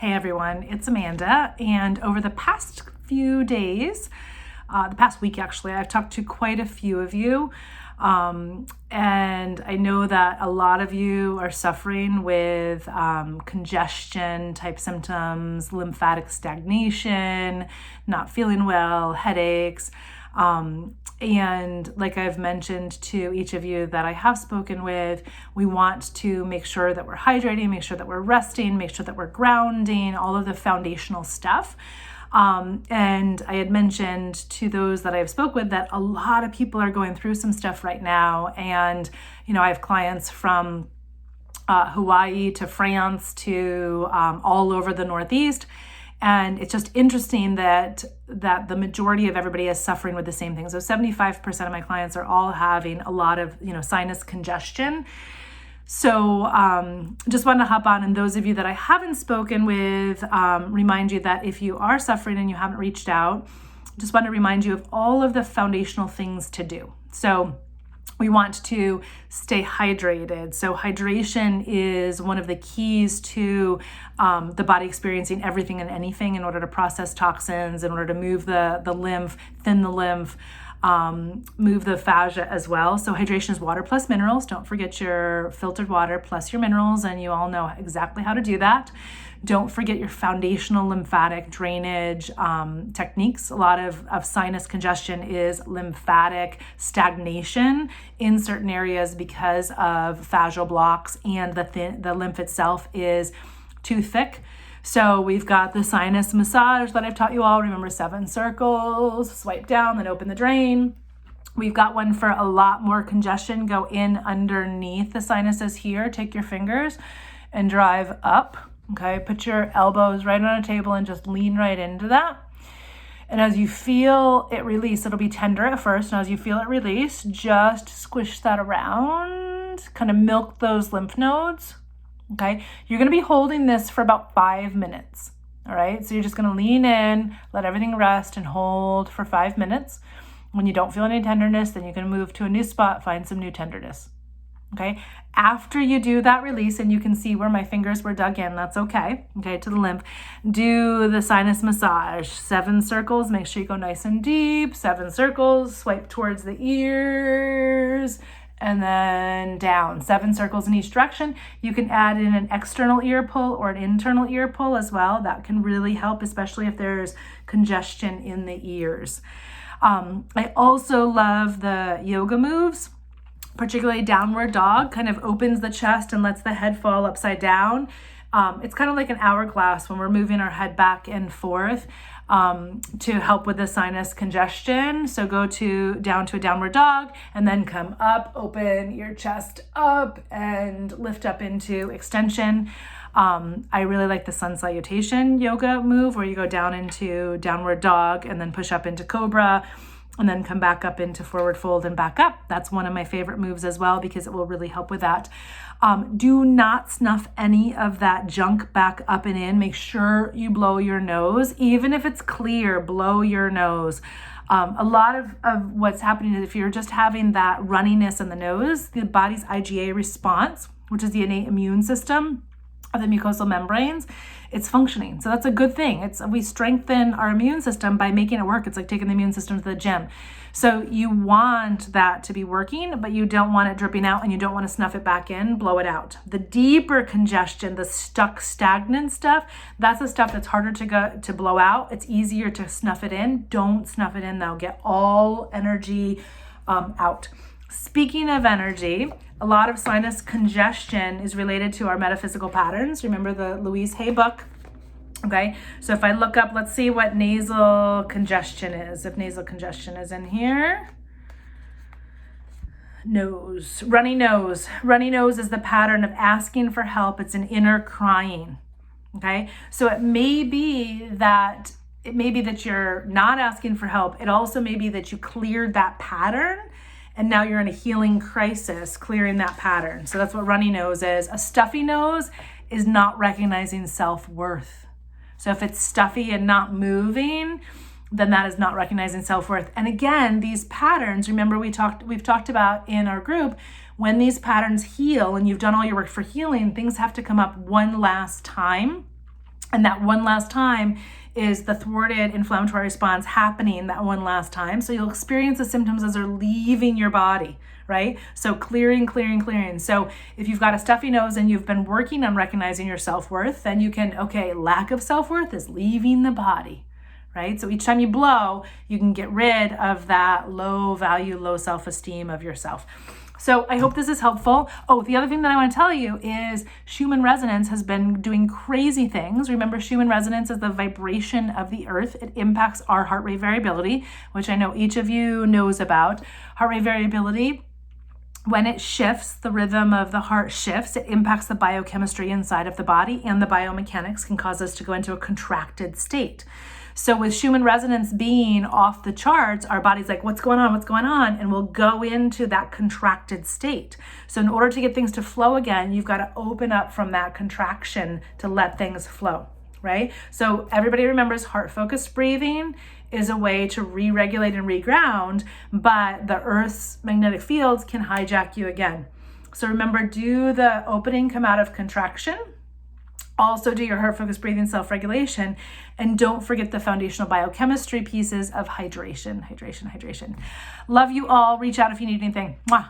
Hey everyone, it's Amanda, and over the past few days, the past week actually, I've talked to quite a few of you, and I know that a lot of you are suffering with congestion type symptoms, lymphatic stagnation, not feeling well, headaches. And like I've mentioned to each of you that I have spoken with, we want to make sure that we're hydrating, make sure that we're resting, make sure that we're grounding, all of the foundational stuff. And I had mentioned to those that I've spoke with that a lot of people are going through some stuff right now. And, you know, I have clients from Hawaii to France to all over the Northeast. And it's just interesting that the majority of everybody is suffering with the same thing. So 75% of my clients are all having a lot of, sinus congestion. So just wanted to hop on, and those of you that I haven't spoken with, remind you that if you are suffering and you haven't reached out, just want to remind you of all of the foundational things to do. So we want to stay hydrated. So hydration is one of the keys to the body experiencing everything and anything in order to process toxins, in order to move the lymph, thin the lymph, move the fascia as well. So hydration is water plus minerals. Don't forget your filtered water plus your minerals, and you all know exactly how to do that. Don't forget your foundational lymphatic drainage techniques. A lot of sinus congestion is lymphatic stagnation in certain areas because of fascial blocks, and the lymph itself is too thick. So we've got the sinus massage that I've taught you all. Remember, 7 circles, swipe down, then open the drain. We've got one for a lot more congestion. Go in underneath the sinuses here. Take your fingers and drive up. Okay, put your elbows right on a table and just lean right into that. And as you feel it release, it'll be tender at first. And as you feel it release, just squish that around, kind of milk those lymph nodes. Okay, you're going to be holding this for about 5 minutes. All right, so you're just going to lean in, let everything rest, and hold for 5 minutes. When you don't feel any tenderness, then you can move to a new spot, find some new tenderness. Okay, after you do that release, and you can see where my fingers were dug in, that's okay, to the lymph, do the sinus massage. 7 circles, make sure you go nice and deep. 7 circles, swipe towards the ears, and then down. 7 circles in each direction. You can add in an external ear pull or an internal ear pull as well. That can really help, especially if there's congestion in the ears. I also love the yoga moves, particularly downward dog. Kind of opens the chest and lets the head fall upside down. It's kind of like an hourglass when we're moving our head back and forth to help with the sinus congestion. So go down to a downward dog, and then come up, open your chest up and lift up into extension. I really like the sun salutation yoga move, where you go down into downward dog and then push up into cobra, and then come back up into forward fold and back up. That's one of my favorite moves as well, because it will really help with that. Do not snuff any of that junk back up and in. Make sure you blow your nose. Even if it's clear, blow your nose. A lot of what's happening is if you're just having that runniness in the nose, the body's IgA response, which is the innate immune system of the mucosal membranes, it's functioning. So that's a good thing. We strengthen our immune system by making it work. It's like taking the immune system to the gym. So you want that to be working, but you don't want it dripping out, and you don't want to snuff it back in, blow it out. The deeper congestion, the stuck, stagnant stuff, that's the stuff that's harder to blow out. It's easier to snuff it in. Don't snuff it in though. Get all energy out. Speaking of energy, a lot of sinus congestion is related to our metaphysical patterns. Remember the Louise Hay book? Okay, so if I look up, let's see what nasal congestion is. If nasal congestion is in here. Nose, runny nose. Runny nose is the pattern of asking for help. It's an inner crying. Okay, so it may be that you're not asking for help. It also may be that you cleared that pattern, and now you're in a healing crisis, clearing that pattern. So that's what runny nose is. A stuffy nose is not recognizing self-worth. So if it's stuffy and not moving, then that is not recognizing self-worth. And again, these patterns, remember we've talked about in our group, when these patterns heal and you've done all your work for healing, things have to come up one last time And that one last time is the thwarted inflammatory response happening that one last time. So you'll experience the symptoms as they're leaving your body, right? So clearing. So if you've got a stuffy nose and you've been working on recognizing your self-worth, then you can, okay, lack of self-worth is leaving the body, right? So each time you blow, you can get rid of that low value, low self-esteem of yourself. So I hope this is helpful. Oh, the other thing that I want to tell you is Schumann resonance has been doing crazy things. Remember, Schumann resonance is the vibration of the earth. It impacts our heart rate variability, which I know each of you knows about. Heart rate variability, when it shifts, the rhythm of the heart shifts, it impacts the biochemistry inside of the body, and the biomechanics can cause us to go into a contracted state. So with Schumann resonance being off the charts, our body's like, what's going on? And we'll go into that contracted state. So in order to get things to flow again, you've got to open up from that contraction to let things flow, right? So everybody remembers heart-focused breathing is a way to re-regulate and reground, but the Earth's magnetic fields can hijack you again. So remember, do the opening, come out of contraction. Also do your heart-focused breathing, self-regulation, and don't forget the foundational biochemistry pieces of hydration. Love you all. Reach out if you need anything. Mwah.